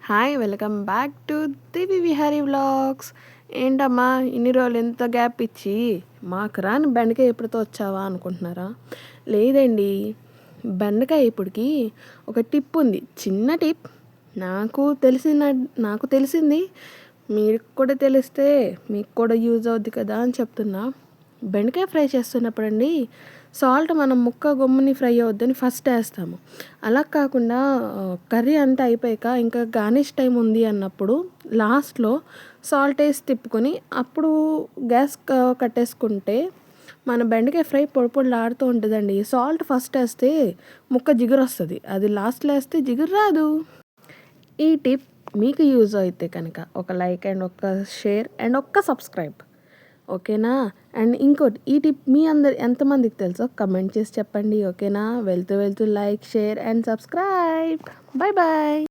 Hi welcome back to Divi Vihari vlogs. ఏంటమ్మా ఇన్ని రోజులు ఎంత గ్యాప్ ఇచ్చి మాకు రాని బెండకాయ ఎప్పుడుతో వచ్చావా అనుకుంటున్నారా? లేదండి, బెండకాయ ఇప్పటికి ఒక టిప్ ఉంది, చిన్న టిప్. నాకు తెలిసింది మీకు కూడా తెలిస్తే మీకు కూడా యూజ్ అవుద్ది కదా అని చెప్తున్నా. బెండకాయ ఫ్రై చేస్తున్నప్పుడు సాల్ట్ మనం ముక్క గమ్ముని ఫ్రై అవుద్దని ఫస్ట్ వేస్తాము. అలా కాకుండా కర్రీ అంతా అయిపోయాక ఇంకా గార్నిష్ టైం ఉంది అన్నప్పుడు లాస్ట్లో సాల్ట్ వేసి తిప్పుకొని అప్పుడు గ్యాస్ కట్టేసుకుంటే మన బెండకాయ ఫ్రై పొడి పొడిలాడుతూ ఉంటుందండి. సాల్ట్ ఫస్ట్ వేస్తే ముక్క జిగురు వస్తుంది, అది లాస్ట్లో వేస్తే జిగురు రాదు. ఈ టిప్ మీకు యూజ్ అయితే కనుక ఒక లైక్ అండ్ ఒక షేర్ అండ్ ఒక్క సబ్స్క్రైబ్, ఓకేనా? అండ్ ఇంకోటి, ఈ టిప్ మీ ఎంతమందికి తెలుసో కమెంట్ చేసి చెప్పండి, ఓకేనా? వెళ్తూ like, share and subscribe. Bye bye.